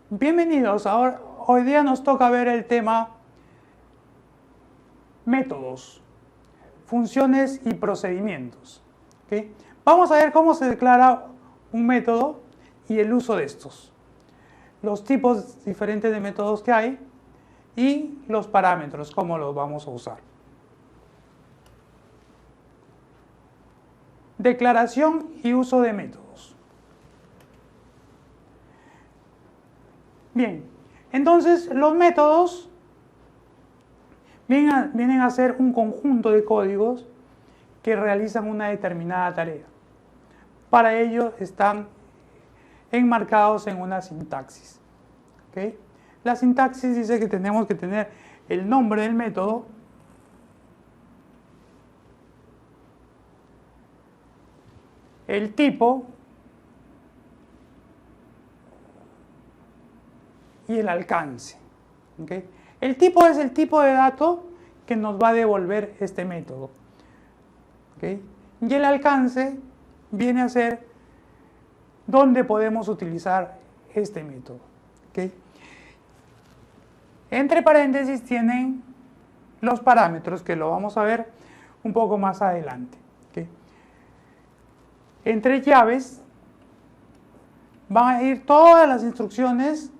Bienvenidos. Hoy día nos toca ver el tema métodos, funciones y procedimientos. ¿Okay? Vamos a ver cómo se declara un método y el uso de estos, los tipos diferentes de métodos que hay y los parámetros, cómo los vamos a usar. Declaración y uso de métodos. Bien, entonces los métodos vienen a ser un conjunto de códigos que realizan una determinada tarea. Para ello están enmarcados en una sintaxis. ¿Okay? La sintaxis dice que tenemos que tener el nombre del método, el tipo y el alcance. ¿Okay? El tipo es el tipo de dato que nos va a devolver este método. ¿Okay? Y el alcance viene a ser dónde podemos utilizar este método. ¿Okay? Entre paréntesis tienen los parámetros, que lo vamos a ver un poco más adelante. ¿Okay? Entre llaves van a ir todas las instrucciones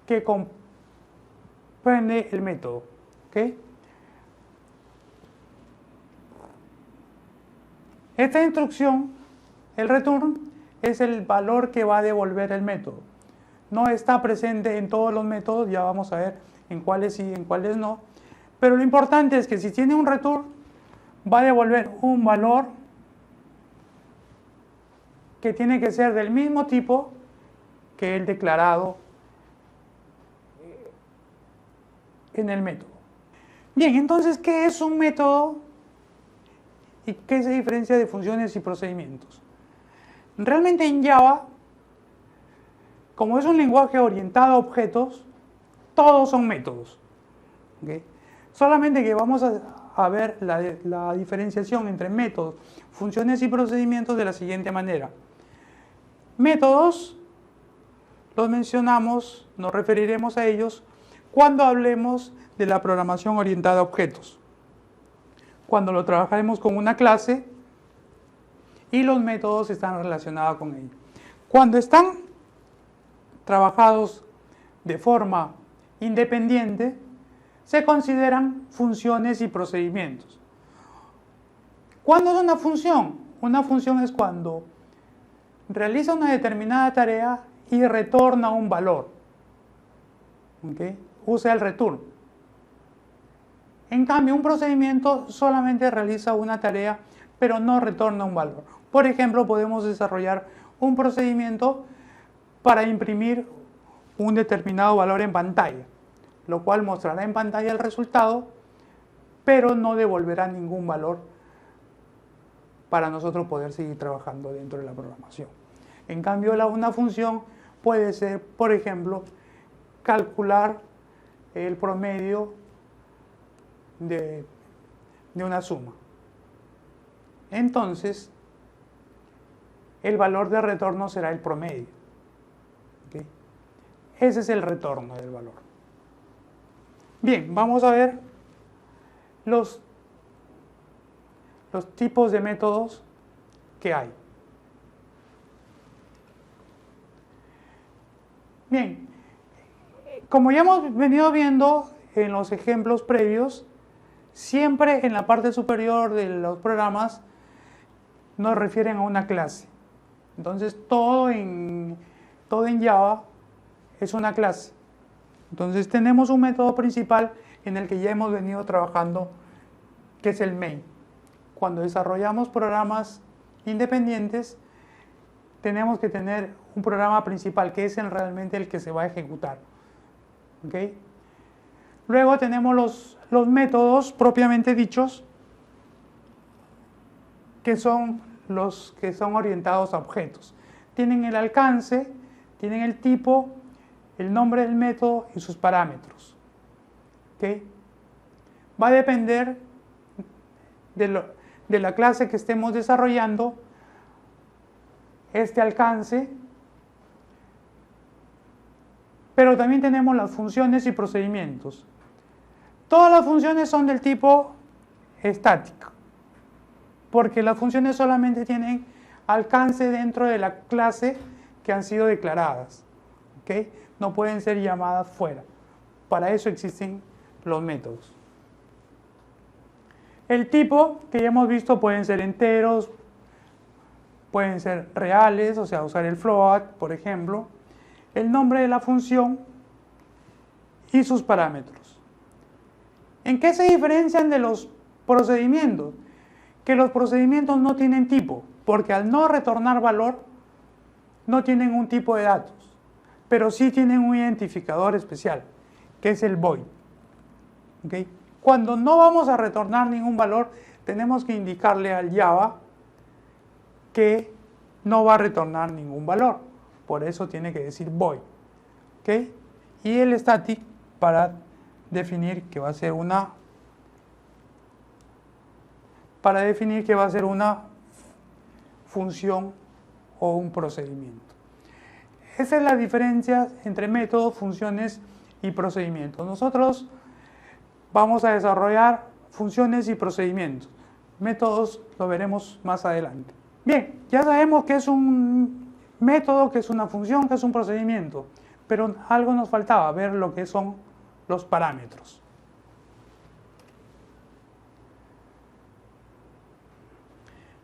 que comprende el método. ¿Okay? Esta instrucción, el return, es el valor que va a devolver el método. No está presente en todos los métodos, ya vamos a ver en cuáles sí y en cuáles no. Pero lo importante es que si tiene un return, va a devolver un valor que tiene que ser del mismo tipo que el declarado en el método. Bien, entonces, ¿qué es un método y qué se diferencia de funciones y procedimientos? Realmente en Java, como es un lenguaje orientado a objetos, todos son métodos. ¿Okay? Solamente que vamos a ver la diferenciación entre métodos, funciones y procedimientos de la siguiente manera. Métodos los mencionamos, nos referiremos a ellos cuando hablemos de la programación orientada a objetos. Cuando lo trabajaremos con una clase y los métodos están relacionados con ella. Cuando están trabajados de forma independiente, se consideran funciones y procedimientos. ¿Cuándo es una función? Una función es cuando realiza una determinada tarea y retorna un valor. ¿Okay? Usa el return. En cambio, un procedimiento solamente realiza una tarea, pero no retorna un valor. Por ejemplo, podemos desarrollar un procedimiento para imprimir un determinado valor en pantalla, lo cual mostrará en pantalla el resultado, pero no devolverá ningún valor para nosotros poder seguir trabajando dentro de la programación. En cambio, una función puede ser, por ejemplo, calcular el promedio de una suma. Entonces, el valor de retorno será el promedio. ¿Okay? Ese es el retorno del valor. Bien, vamos a ver los tipos de métodos que hay. Bien, como ya hemos venido viendo en los ejemplos previos, siempre en la parte superior de los programas nos refieren a una clase. Entonces todo en Java es una clase. Entonces tenemos un método principal en el que ya hemos venido trabajando, que es el main. Cuando desarrollamos programas independientes, tenemos que tener un programa principal, que es realmente el que se va a ejecutar. ¿Okay? Luego tenemos los métodos propiamente dichos, que son los que son orientados a objetos. Tienen el alcance, tienen el tipo, el nombre del método y sus parámetros. ¿Okay? Va a depender de la clase que estemos desarrollando, este alcance pero también tenemos las funciones y procedimientos. Todas las funciones son del tipo estático, porque las funciones solamente tienen alcance dentro de la clase que han sido declaradas, ¿ok? No pueden ser llamadas fuera. Para eso existen los métodos. El tipo que ya hemos visto pueden ser enteros, pueden ser reales, o sea, usar el float, por ejemplo, el nombre de la función y sus parámetros. ¿En qué se diferencian de los procedimientos? Que los procedimientos no tienen tipo, porque al no retornar valor, no tienen un tipo de datos, pero sí tienen un identificador especial, que es el void. ¿Okay? Cuando no vamos a retornar ningún valor, tenemos que indicarle al Java que no va a retornar ningún valor. Por eso tiene que decir void. ¿Okay? Y el static para definir que va a ser una función o un procedimiento. Esa es la diferencia entre métodos, funciones y procedimientos. Nosotros vamos a desarrollar funciones y procedimientos. Métodos lo veremos más adelante. Bien, ya sabemos que es un método, que es una función, que es un procedimiento, pero algo nos faltaba, ver lo que son los parámetros.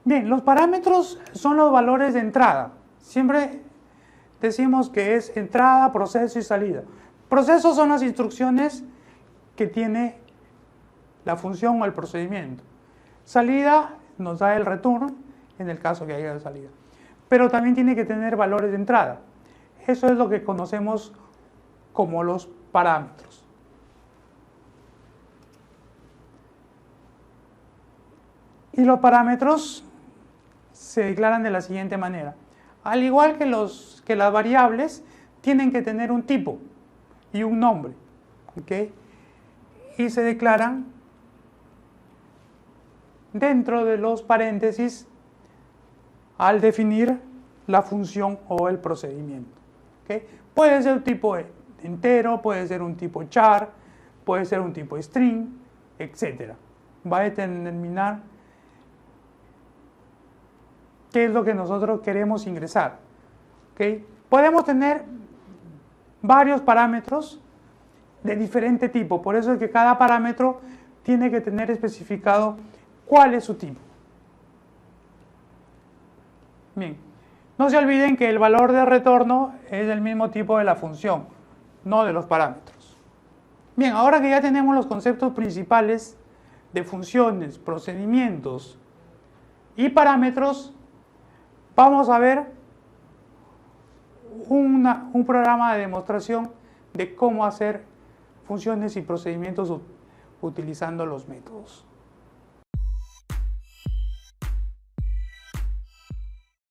Bien, los parámetros son los valores de entrada. Siempre decimos que es entrada, proceso y salida. Procesos son las instrucciones que tiene la función o el procedimiento. Salida nos da el return en el caso que haya salida. Pero también tiene que tener valores de entrada. Eso es lo que conocemos como los parámetros. Y los parámetros se declaran de la siguiente manera. Al igual que las variables, tienen que tener un tipo y un nombre. ¿Okay? Y se declaran dentro de los paréntesis al definir la función o el procedimiento. ¿Okay? Puede ser un tipo entero, puede ser un tipo char, puede ser un tipo string, etc. Va a determinar qué es lo que nosotros queremos ingresar. ¿Okay? Podemos tener varios parámetros de diferente tipo, por eso es que cada parámetro tiene que tener especificado cuál es su tipo. Bien, no se olviden que el valor de retorno es del mismo tipo de la función, no de los parámetros. Bien, ahora que ya tenemos los conceptos principales de funciones, procedimientos y parámetros, vamos a ver un programa de demostración de cómo hacer funciones y procedimientos utilizando los métodos.